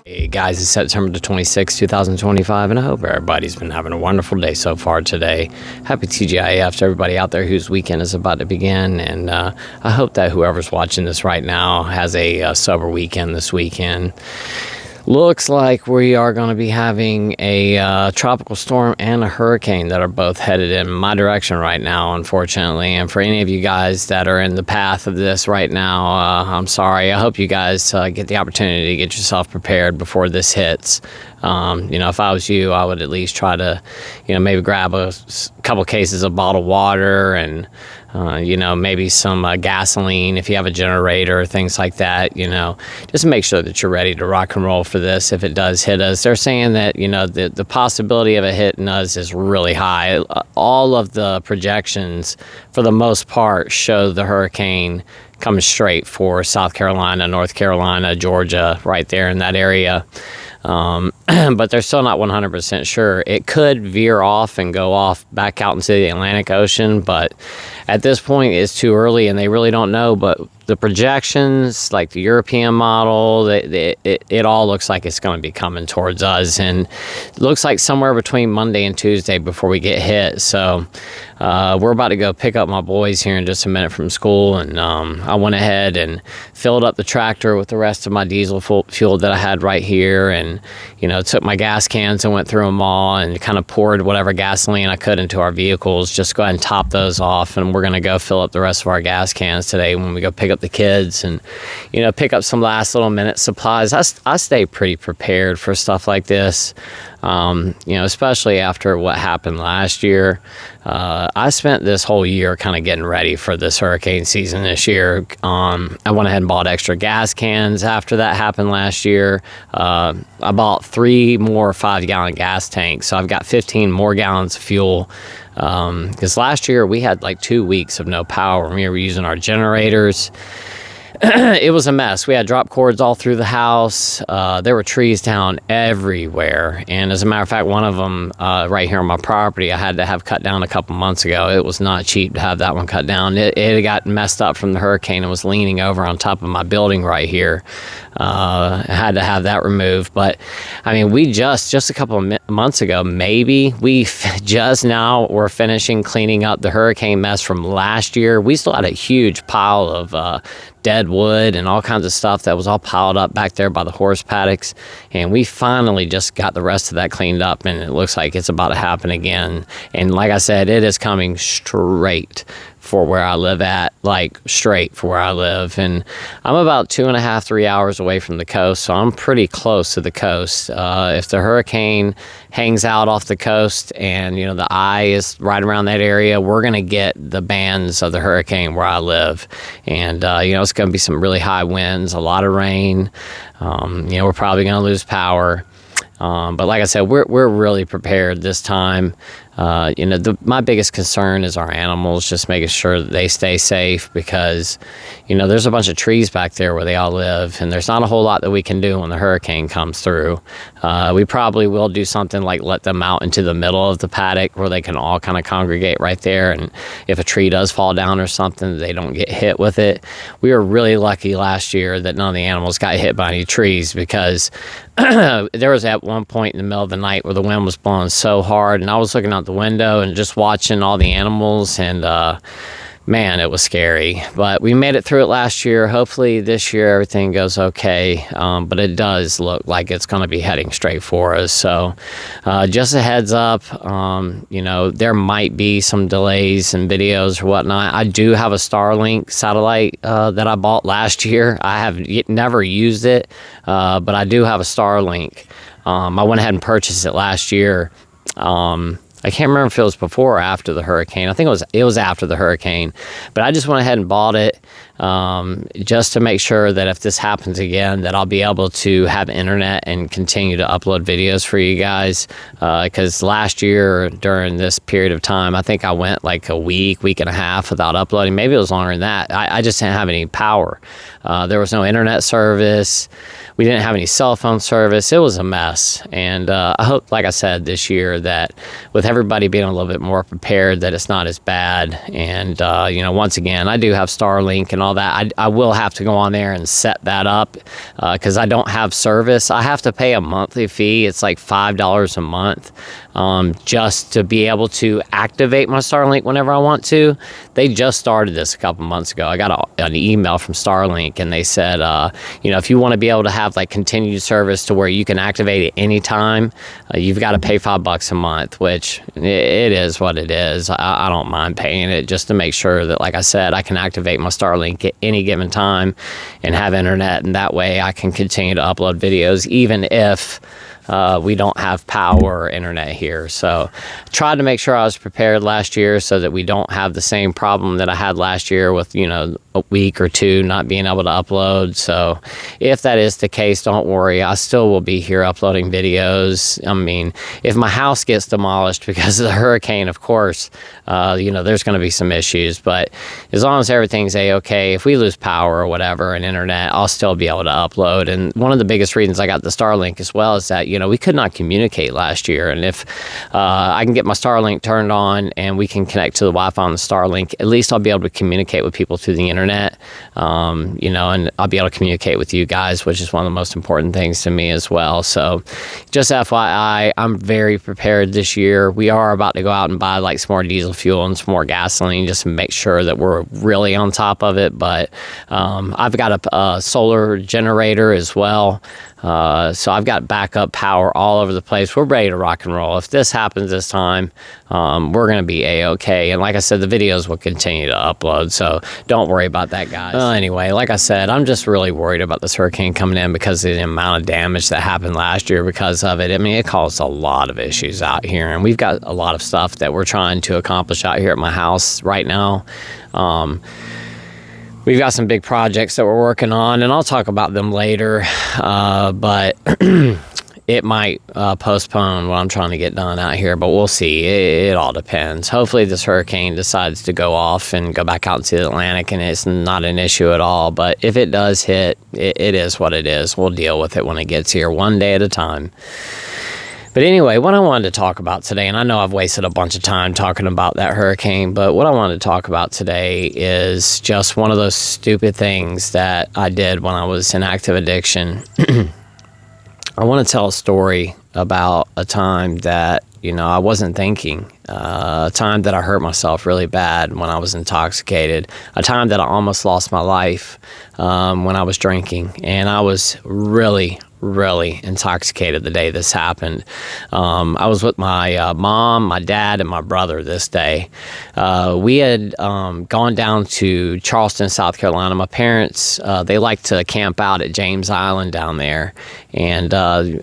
Hey guys, it's September the 26th, 2025, and I hope everybody's been having a wonderful day so far today. Happy TGIF to everybody out there whose weekend is about to begin, and I hope that whoever's watching this right now has a sober weekend this weekend. Looks like we are going to be having a tropical storm and a hurricane that are both headed in my direction right now, unfortunately. And for any of you guys that are in the path of this right now, I'm sorry. I hope you guys get the opportunity to get yourself prepared before this hits. If I was you, I would at least try to, maybe grab a couple cases of bottled water and maybe some gasoline if you have a generator, things like that, just make sure that you're ready to rock and roll for this if it does hit us. They're saying that, the possibility of it hitting us is really high. All of the projections, for the most part, show the hurricane coming straight for South Carolina, North Carolina, Georgia, right there in that area. But they're still not 100% sure. It could veer off and go off back out into the Atlantic Ocean, but at this point it's too early and they really don't know. But the projections, like the European model, it all looks like it's going to be coming towards us, and it looks like somewhere between Monday and Tuesday before we get hit. So we're about to go pick up my boys here in just a minute from school, and I went ahead and filled up the tractor with the rest of my diesel fuel that I had right here, and took my gas cans and went through them all and kind of poured whatever gasoline I could into our vehicles. Just go ahead and top those off, and we're going to go fill up the rest of our gas cans today when we go pick up the kids and pick up some last little minute supplies. I stay pretty prepared for stuff like this, especially after what happened last year. I spent this whole year kind of getting ready for this hurricane season this year. I went ahead and bought extra gas cans after that happened last year. I bought 3 more 5-gallon gas tanks, so I've got 15 more gallons of fuel. Because last year we had like 2 weeks of no power. We were using our generators. It was a mess. We had drop cords all through the house. There were trees down everywhere. And as a matter of fact, one of them right here on my property, I had to have cut down a couple months ago. It was not cheap to have that one cut down. It got messed up from the hurricane and was leaning over on top of my building right here. I had to have that removed. But I mean, we just a couple of months ago, maybe, we just now were finishing cleaning up the hurricane mess from last year. We still had a huge pile of dead wood and all kinds of stuff that was all piled up back there by the horse paddocks, and we finally just got the rest of that cleaned up, and it looks like it's about to happen again. And like I said, it is coming straight for where I live at, like straight for where I live. And I'm about 2.5, 3 hours away from the coast, so I'm pretty close to the coast. If the hurricane hangs out off the coast and, the eye is right around that area, we're going to get the bands of the hurricane where I live. And, it's going to be some really high winds, a lot of rain. We're probably going to lose power. But like I said, we're really prepared this time. My biggest concern is our animals, just making sure that they stay safe, because, there's a bunch of trees back there where they all live, and there's not a whole lot that we can do when the hurricane comes through. We probably will do something like let them out into the middle of the paddock where they can all kind of congregate right there, and if a tree does fall down or something, they don't get hit with it. We were really lucky last year that none of the animals got hit by any trees, because there was at one point in the middle of the night where the wind was blowing so hard, and I was looking out the window and just watching all the animals, and man, it was scary. But we made it through it last year. Hopefully this year everything goes okay, but it does look like it's going to be heading straight for us. So just a heads up, there might be some delays in videos or whatnot. I do have a Starlink satellite that I bought last year. I have never used it, but I do have a Starlink. I went ahead and purchased it last year. I can't remember if it was before or after the hurricane. I think it was after the hurricane, but I just went ahead and bought it just to make sure that if this happens again, that I'll be able to have internet and continue to upload videos for you guys. Because last year during this period of time, I think I went like a week and a half without uploading. Maybe it was longer than that. I just didn't have any power. There was no internet service. We didn't have any cell phone service. It was a mess. And I hope, like I said, this year that with everybody being a little bit more prepared that it's not as bad. And, once again, I do have Starlink and all that. I will have to go on there and set that up because I don't have service. I have to pay a monthly fee. It's like $5 a month just to be able to activate my Starlink whenever I want to. They just started this a couple months ago. I got an email from Starlink, and they said, if you want to be able to have like continued service to where you can activate it anytime, you've got to pay $5 a month, which it is what it is. I don't mind paying it just to make sure that, like I said, I can activate my Starlink at any given time and have internet, and that way I can continue to upload videos even if we don't have power or internet here. So tried to make sure I was prepared last year so that we don't have the same problem that I had last year with, a week or two not being able to upload. So if that is the case, don't worry. I still will be here uploading videos. I mean, if my house gets demolished because of the hurricane, of course, there's going to be some issues. But as long as everything's A-okay, if we lose power or whatever and internet, I'll still be able to upload. And one of the biggest reasons I got the Starlink as well is that, we could not communicate last year. And if I can get my Starlink turned on and we can connect to the Wi-Fi on the Starlink, at least I'll be able to communicate with people through the internet, and I'll be able to communicate with you guys, which is one of the most important things to me as well. So just FYI, I'm very prepared this year. We are about to go out and buy like some more diesel fuel and some more gasoline just to make sure that we're really on top of it. But I've got a solar generator as well. So I've got backup power all over the place. We're ready to rock and roll. If this happens this time, we're going to be A-okay. And like I said, the videos will continue to upload. So don't worry about that, guys. Anyway, like I said, I'm just really worried about this hurricane coming in because of the amount of damage that happened last year because of it. I mean, it caused a lot of issues out here. And we've got a lot of stuff that we're trying to accomplish out here at my house right now. We've got some big projects that we're working on, and I'll talk about them later, but it might postpone what I'm trying to get done out here, but we'll see. It all depends. Hopefully this hurricane decides to go off and go back out into the Atlantic, and it's not an issue at all, but if it does hit, it is what it is. We'll deal with it when it gets here, one day at a time. But anyway, what I wanted to talk about today, and I know I've wasted a bunch of time talking about that hurricane, but what I wanted to talk about today is just one of those stupid things that I did when I was in active addiction. I want to tell a story about a time that, I wasn't thinking, a time that I hurt myself really bad when I was intoxicated, a time that I almost lost my life when I was drinking, and I was really intoxicated the day this happened. I was with my mom, my dad, and my brother this day. We had gone down to Charleston, South Carolina. My parents, they like to camp out at James Island down there. And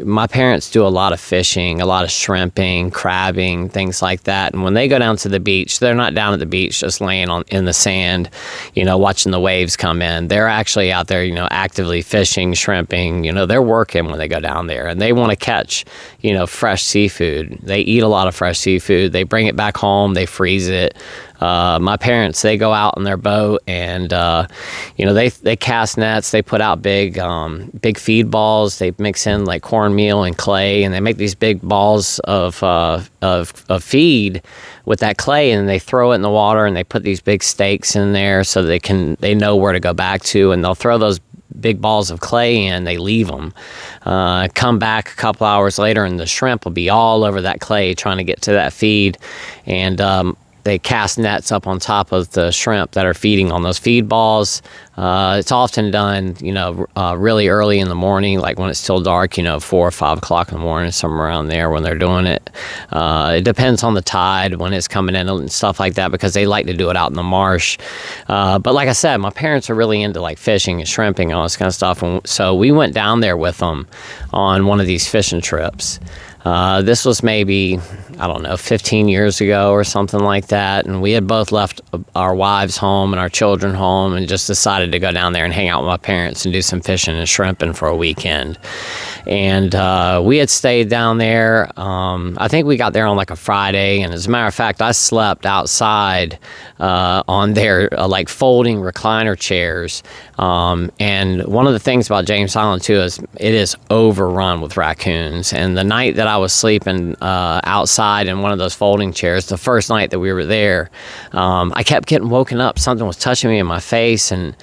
my parents do a lot of fishing, a lot of shrimping, crabbing, things like that. And when they go down to the beach, they're not down at the beach just laying in the sand, watching the waves come in. They're actually out there, actively fishing, shrimping, they're working when they go down there, and they want to catch, fresh seafood. They eat a lot of fresh seafood. They bring it back home. They freeze it. My parents, they go out in their boat and, they cast nets. They put out big feed balls. They mix in like cornmeal and clay, and they make these big balls of feed with that clay, and they throw it in the water, and they put these big stakes in there so they know where to go back to, and they'll throw those big balls of clay in, they leave them, come back a couple hours later, and the shrimp will be all over that clay trying to get to that feed, and they cast nets up on top of the shrimp that are feeding on those feed balls. It's often done, really early in the morning, like when it's still dark, 4 or 5 o'clock in the morning, somewhere around there when they're doing it. It depends on the tide, when it's coming in and stuff like that, because they like to do it out in the marsh. But like I said, my parents are really into like fishing and shrimping and all this kind of stuff. And so we went down there with them on one of these fishing trips. This was maybe, 15 years ago or something like that. And we had both left our wives home and our children home and just decided to go down there and hang out with my parents and do some fishing and shrimping for a weekend. And we had stayed down there. I think we got there on like a Friday. And as a matter of fact, I slept outside on their like folding recliner chairs. And one of the things about James Island too is it is overrun with raccoons. And the night that I was sleeping outside in one of those folding chairs the first night that we were there. I kept getting woken up. Something was touching me in my face, and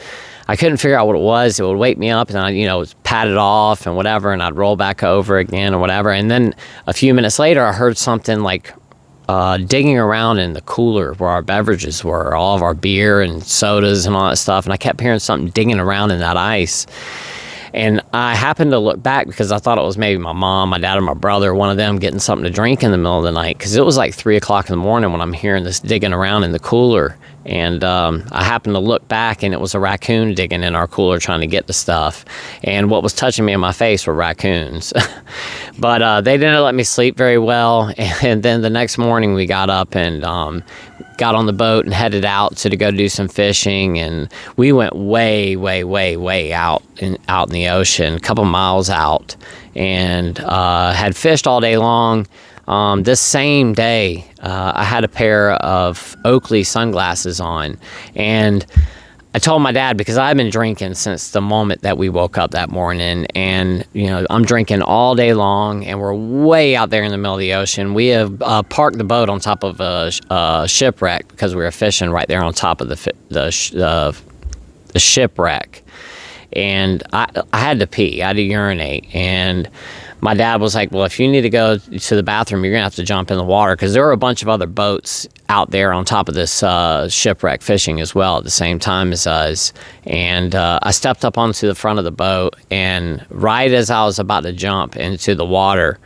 I couldn't figure out what it was. It would wake me up, and I, was patted off and whatever, and I'd roll back over again or whatever. And then a few minutes later, I heard something like digging around in the cooler where our beverages were, all of our beer and sodas and all that stuff. And I kept hearing something digging around in that ice. And I happened to look back because I thought it was maybe my mom, my dad, or my brother, one of them getting something to drink in the middle of the night. Because it was like 3 o'clock in the morning when I'm hearing this digging around in the cooler. And I happened to look back, and it was a raccoon digging in our cooler trying to get the stuff. And what was touching me in my face were raccoons. But they didn't let me sleep very well. And then the next morning we got up and got on the boat and headed out to go do some fishing. And we went way out in the ocean, a couple miles out, and had fished all day long. This same day, I had a pair of Oakley sunglasses on, and I told my dad, because I've been drinking since the moment that we woke up that morning, and I'm drinking all day long, and we're way out there in the middle of the ocean. We have parked the boat on top of a shipwreck because we were fishing right there on top of the shipwreck, and I had to pee, I had to urinate, and my dad was like, well, if you need to go to the bathroom, you're going to have to jump in the water, because there were a bunch of other boats out there on top of this shipwreck fishing as well at the same time as us. And I stepped up onto the front of the boat, and right as I was about to jump into the water,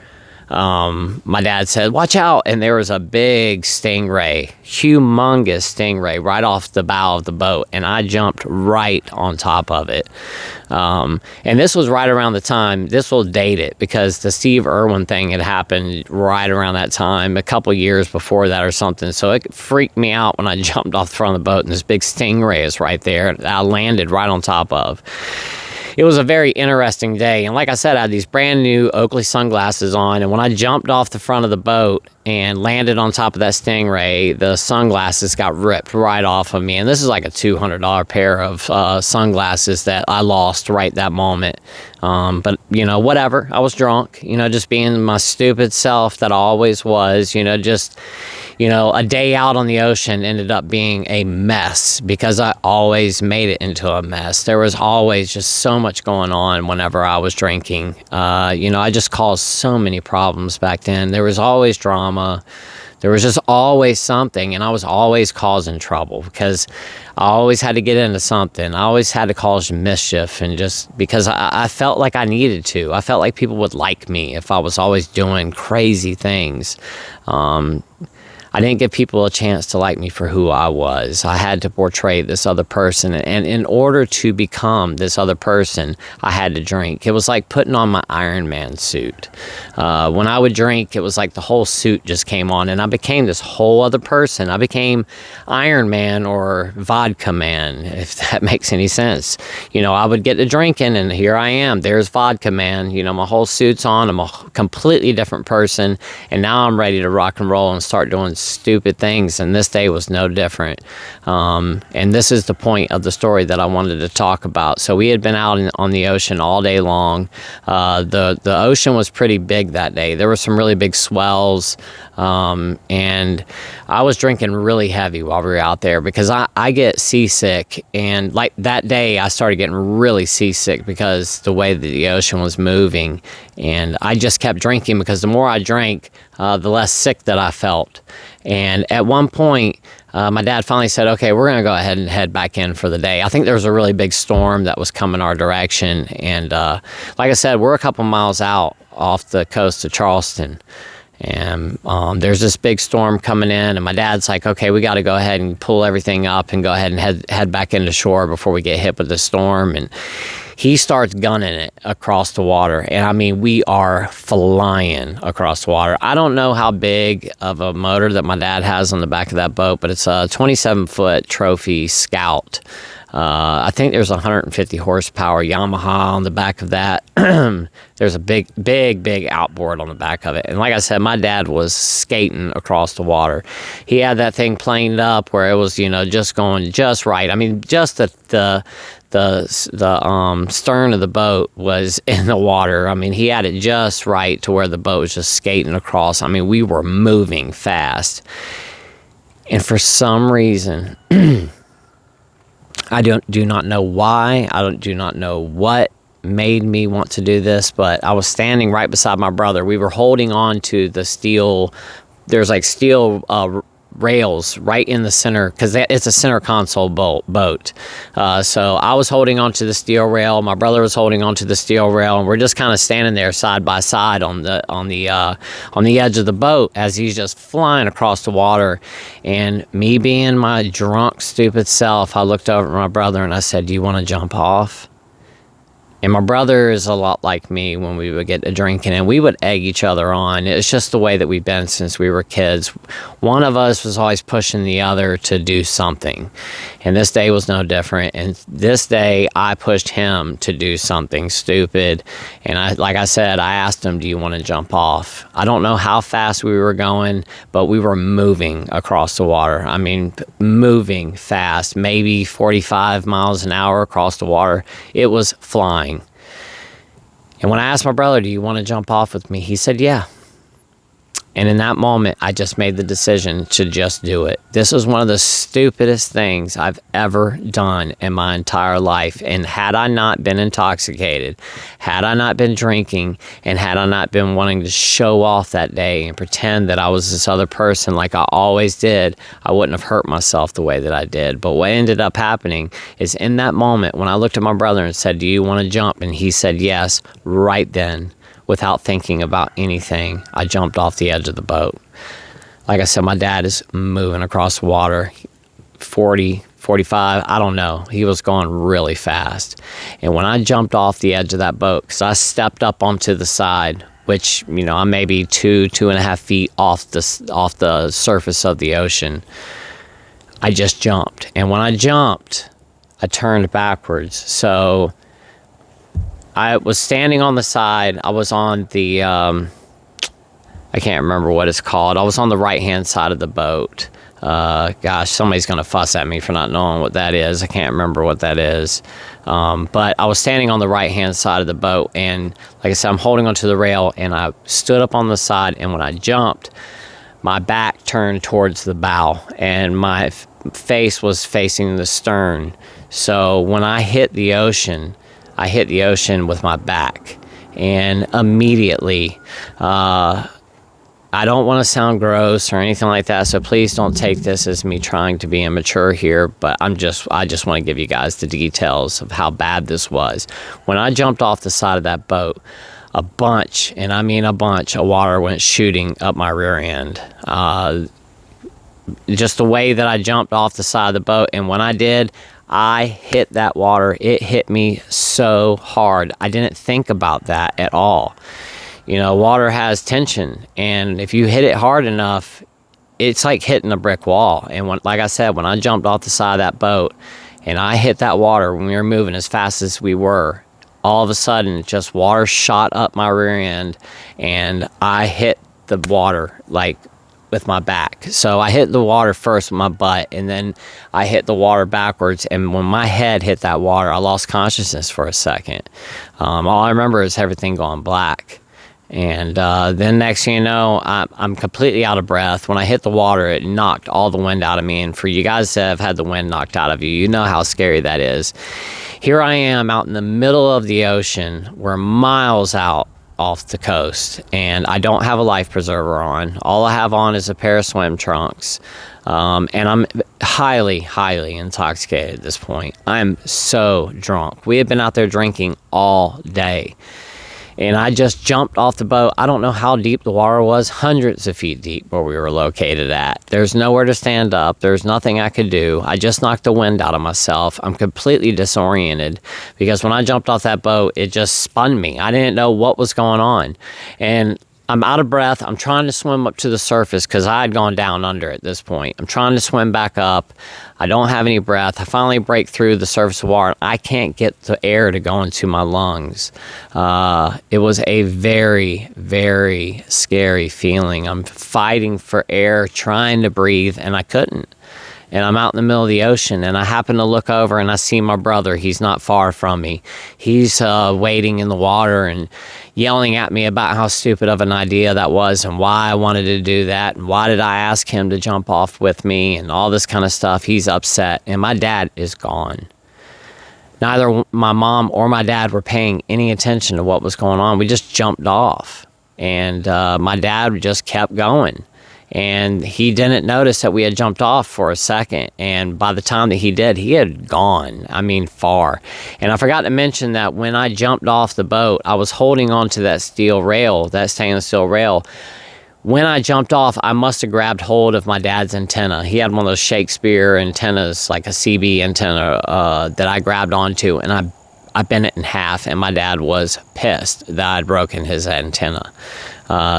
my dad said, watch out. And there was a big stingray, humongous stingray right off the bow of the boat. And I jumped right on top of it. And this was right around the time, this will date it, because the Steve Irwin thing had happened right around that time, a couple years before that or something. So it freaked me out when I jumped off the front of the boat, and this big stingray is right there that I landed right on top of. It was a very interesting day. And like I said, I had these brand new Oakley sunglasses on. And when I jumped off the front of the boat and landed on top of that stingray, the sunglasses got ripped right off of me. And this is like a $200 pair of sunglasses that I lost right that moment. But, whatever. I was drunk, just being my stupid self that I always was, a day out on the ocean ended up being a mess because I always made it into a mess. There was always just so much going on whenever I was drinking. I just caused so many problems back then. There was always drama. There was just always something, and I was always causing trouble because I always had to get into something. I always had to cause mischief, and just because I felt like I needed to. I felt like people would like me if I was always doing crazy things. I didn't give people a chance to like me for who I was. I had to portray this other person, and in order to become this other person, I had to drink. It was like putting on my Iron Man suit. When I would drink, it was like the whole suit just came on, and I became this whole other person. I became Iron Man or Vodka Man, if that makes any sense. I would get to drinking, and here I am. There's Vodka Man. My whole suit's on. I'm a completely different person, and now I'm ready to rock and roll and start doing stupid things, and this day was no different. And this is the point of the story that I wanted to talk about. So we had been out on the ocean all day long. The ocean was pretty big that day. There were some really big swells, and I was drinking really heavy while we were out there because I get seasick, and like that day I started getting really seasick because the way that the ocean was moving, and I just kept drinking because the more I drank, the less sick that I felt. And at one point, my dad finally said, okay, we're going to go ahead and head back in for the day. I think there was a really big storm that was coming our direction. And like I said, we're a couple miles out off the coast of Charleston. And there's this big storm coming in, and my dad's like, okay, we got to go ahead and pull everything up and go ahead and head back into shore before we get hit with the storm. And he starts gunning it across the water. And I mean, we are flying across the water. I don't know how big of a motor that my dad has on the back of that boat, but it's a 27-foot trophy Scout. I think there's 150 horsepower Yamaha on the back of that. There's a big outboard on the back of it. And like I said, my dad was skating across the water. He had that thing planed up where it was, just going just right. I mean, just the the stern of the boat was in the water. I mean, he had it just right to where the boat was just skating across. I mean, we were moving fast. And for some reason, I do not know why. Do not know what made me want to do this, but I was standing right beside my brother. We were holding on to the steel. There's like steel rails right in the center, because it's a center console boat. So I was holding onto the steel rail. My brother was holding onto the steel rail, and we're just kind of standing there side by side on the edge of the boat as he's just flying across the water. And me being my drunk, stupid self, I looked over at my brother and I said, "Do you want to jump off?" And my brother is a lot like me when we would get to drinking, and we would egg each other on. It's just the way that we've been since we were kids. One of us was always pushing the other to do something. And this day was no different. And this day, I pushed him to do something stupid. And like I said, I asked him, "Do you want to jump off?" I don't know how fast we were going, but we were moving across the water. I mean, moving fast, maybe 45 miles an hour across the water. It was flying. And when I asked my brother, "Do you want to jump off with me?" he said, "Yeah." And in that moment, I just made the decision to just do it. This was one of the stupidest things I've ever done in my entire life. And had I not been intoxicated, had I not been drinking, and had I not been wanting to show off that day and pretend that I was this other person like I always did, I wouldn't have hurt myself the way that I did. But what ended up happening is, in that moment, when I looked at my brother and said, "Do you want to jump?" and he said yes, right then, without thinking about anything, I jumped off the edge of the boat. Like I said, my dad is moving across the water, 40, 45, I don't know. He was going really fast. And when I jumped off the edge of that boat, because I stepped up onto the side, which, you know, I'm maybe 2.5 feet off the surface of the ocean, I just jumped. And when I jumped, I turned backwards. So I was standing on the side. I was on the, I can't remember what it's called. I was on the right-hand side of the boat. Gosh, somebody's going to fuss at me for not knowing what that is. I can't remember what that is. But I was standing on the right-hand side of the boat. And like I said, I'm holding onto the rail, and I stood up on the side. And when I jumped, my back turned towards the bow, and my face was facing the stern. So when I hit the ocean with my back, and immediately, I don't want to sound gross or anything like that, so please don't take this as me trying to be immature here, but I just want to give you guys the details of how bad this was. When I jumped off the side of that boat, a bunch, and I mean a bunch, of water went shooting up my rear end. Just the way that I jumped off the side of the boat, and when I did, I hit that water. It hit me so hard. I didn't think about that at all. You know, water has tension, and if you hit it hard enough, it's like hitting a brick wall. And like I said, when I jumped off the side of that boat and I hit that water when we were moving as fast as we were, all of a sudden, just water shot up my rear end, and I hit the water like with my back. So I hit the water first with my butt, and then I hit the water backwards. And when my head hit that water, I lost consciousness for a second. All I remember is everything going black. And then next thing you know, I'm completely out of breath. When I hit the water, it knocked all the wind out of me. And for you guys that have had the wind knocked out of you, you know how scary that is. Here I am out in the middle of the ocean. We're miles out off the coast, and I don't have a life preserver on. All I have on is a pair of swim trunks, and I'm highly, highly intoxicated at this point. I'm so drunk. We had been out there drinking all day, and I just jumped off the boat. I don't know how deep the water was, hundreds of feet deep where we were located at. There's nowhere to stand up. There's nothing I could do. I just knocked the wind out of myself. I'm completely disoriented because when I jumped off that boat, it just spun me. I didn't know what was going on. And I'm out of breath. I'm trying to swim up to the surface because I had gone down under at this point. I'm trying to swim back up. I don't have any breath. I finally break through the surface of water. I can't get the air to go into my lungs. It was a very, very scary feeling. I'm fighting for air, trying to breathe, and I couldn't. and I'm out in the middle of the ocean, and I happen to look over and I see my brother. He's not far from me. He's wading in the water and yelling at me about how stupid of an idea that was and why I wanted to do that and why did I ask him to jump off with me and all this kind of stuff. He's upset, and my dad is gone. Neither my mom or my dad were paying any attention to what was going on. We just jumped off, and my dad just kept going. And he didn't notice that we had jumped off for a second. And by the time that he did, he had gone, I mean, far. And I forgot to mention that when I jumped off the boat, I was holding onto that steel rail, that stainless steel rail. When I jumped off, I must have grabbed hold of my dad's antenna. He had one of those Shakespeare antennas, like a CB antenna, that I grabbed onto, and I bent it in half, and my dad was pissed that I'd broken his antenna.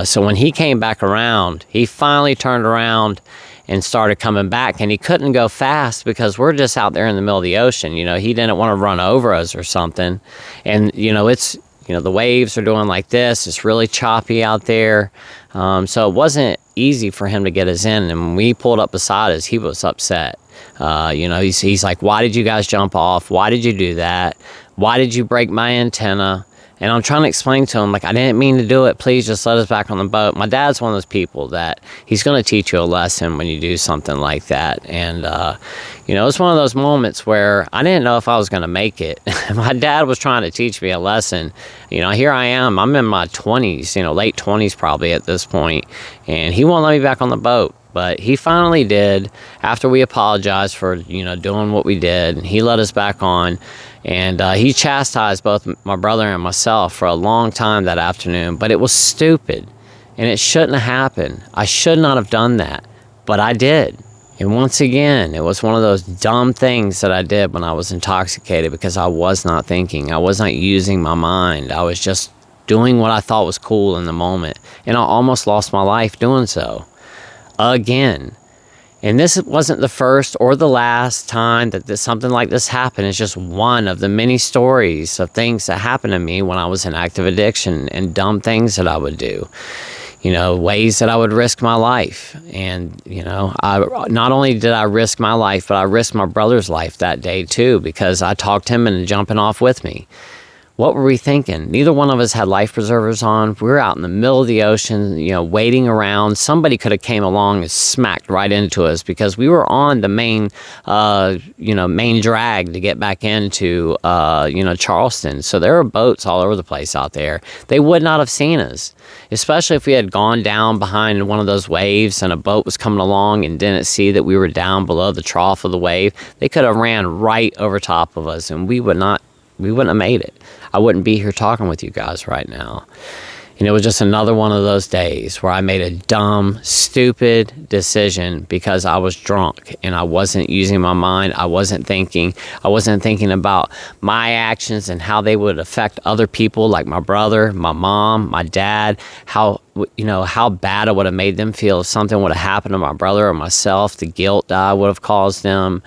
So when he came back around, he finally turned around and started coming back, and he couldn't go fast because we're just out there in the middle of the ocean. You know, he didn't want to run over us or something. And, you know, the waves are doing like this. It's really choppy out there. So it wasn't easy for him to get us in. And when we pulled up beside us, he was upset. He's like, why did you guys jump off? Why did you do that? Why did you break my antenna? And I'm trying to explain to him, like, I didn't mean to do it. Please just let us back on the boat. My dad's one of those people that he's going to teach you a lesson when you do something like that. And, it's one of those moments where I didn't know if I was going to make it. My dad was trying to teach me a lesson. Here I am. I'm in my 20s, late 20s probably at this point, and he won't let me back on the boat. But he finally did after we apologized for, doing what we did. And he let us back on. And he chastised both my brother and myself for a long time that afternoon. But it was stupid. And it shouldn't have happened. I should not have done that. But I did. And once again, it was one of those dumb things that I did when I was intoxicated because I was not thinking. I was not using my mind. I was just doing what I thought was cool in the moment. And I almost lost my life doing so. Again. And this wasn't the first or the last time that something like this happened. It's just one of the many stories of things that happened to me when I was in active addiction and dumb things that I would do. Ways that I would risk my life. And, I not only did I risk my life, but I risked my brother's life that day too, because I talked him into jumping off with me. What were we thinking? Neither one of us had life preservers on. We were out in the middle of the ocean, waiting around. Somebody could have came along and smacked right into us because we were on the main drag to get back into, Charleston. So there were boats all over the place out there. They would not have seen us, especially if we had gone down behind one of those waves and a boat was coming along and didn't see that we were down below the trough of the wave. They could have ran right over top of us, and we wouldn't have made it. I wouldn't be here talking with you guys right now. And it was just another one of those days where I made a dumb, stupid decision because I was drunk and I wasn't using my mind. I wasn't thinking. I wasn't thinking about my actions and how they would affect other people like my brother, my mom, my dad, how bad I would have made them feel if something would have happened to my brother or myself, the guilt that I would have caused them.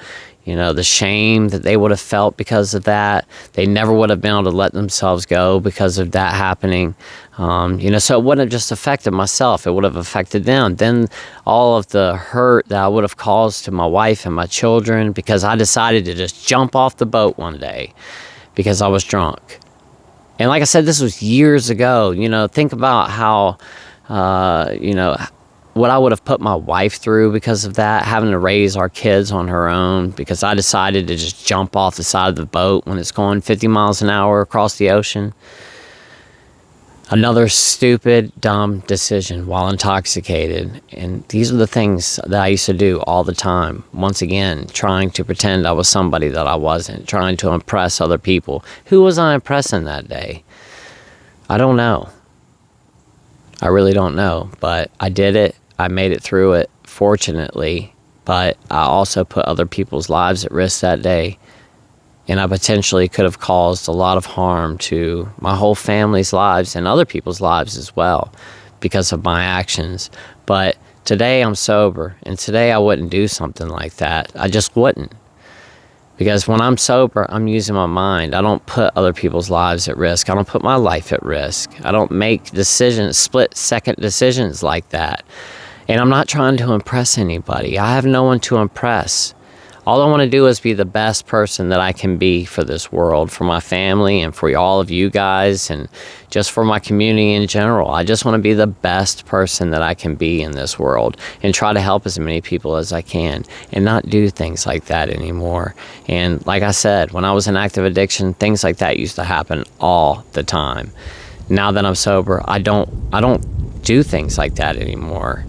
The shame that they would have felt because of that. They never would have been able to let themselves go because of that happening. So it wouldn't have just affected myself. It would have affected them. Then all of the hurt that I would have caused to my wife and my children because I decided to just jump off the boat one day because I was drunk. And like I said, this was years ago. Think about how, what I would have put my wife through because of that, having to raise our kids on her own because I decided to just jump off the side of the boat when it's going 50 miles an hour across the ocean. Another stupid, dumb decision while intoxicated. And these are the things that I used to do all the time. Once again, trying to pretend I was somebody that I wasn't, trying to impress other people. Who was I impressing that day? I don't know. I really don't know, but I did it. I made it through it, fortunately, but I also put other people's lives at risk that day, and I potentially could have caused a lot of harm to my whole family's lives and other people's lives as well because of my actions. But today I'm sober, and today I wouldn't do something like that. I just wouldn't. Because when I'm sober, I'm using my mind. I don't put other people's lives at risk. I don't put my life at risk. I don't make split-second decisions like that. And I'm not trying to impress anybody. I have no one to impress. All I want to do is be the best person that I can be for this world, for my family and for all of you guys, and just for my community in general. I just want to be the best person that I can be in this world and try to help as many people as I can and not do things like that anymore. And like I said, when I was in active addiction, things like that used to happen all the time. Now that I'm sober, I don't do things like that anymore.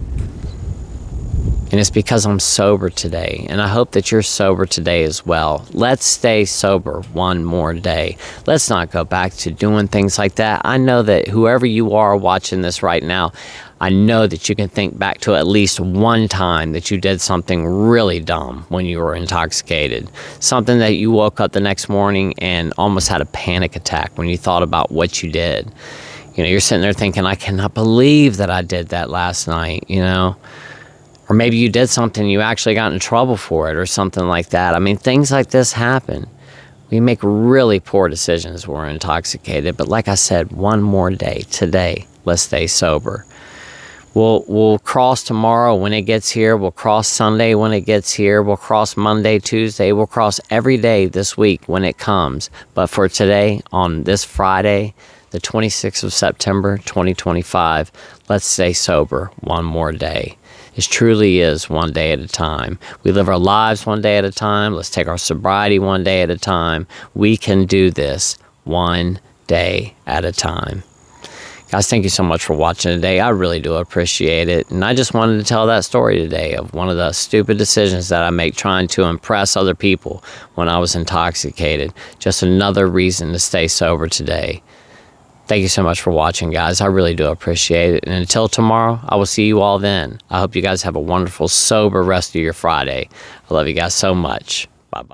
And it's because I'm sober today. And I hope that you're sober today as well. Let's stay sober one more day. Let's not go back to doing things like that. I know that whoever you are watching this right now, I know that you can think back to at least one time that you did something really dumb when you were intoxicated. Something that you woke up the next morning and almost had a panic attack when you thought about what you did. You know, you're sitting there thinking, I cannot believe that I did that last night, you know? Or maybe you did something, you actually got in trouble for it or something like that. I mean, things like this happen. We make really poor decisions when we're intoxicated. But like I said, one more day, today, let's stay sober. We'll cross tomorrow when it gets here. We'll cross Sunday when it gets here. We'll cross Monday, Tuesday. We'll cross every day this week when it comes. But for today, on this Friday, the 26th of September, 2025, let's stay sober one more day. It truly is one day at a time. We live our lives one day at a time. Let's take our sobriety one day at a time. We can do this one day at a time. Guys, thank you so much for watching today. I really do appreciate it. And I just wanted to tell that story today of one of the stupid decisions that I make trying to impress other people when I was intoxicated. Just another reason to stay sober today. Thank you so much for watching, guys. I really do appreciate it. And until tomorrow, I will see you all then. I hope you guys have a wonderful, sober rest of your Friday. I love you guys so much. Bye-bye.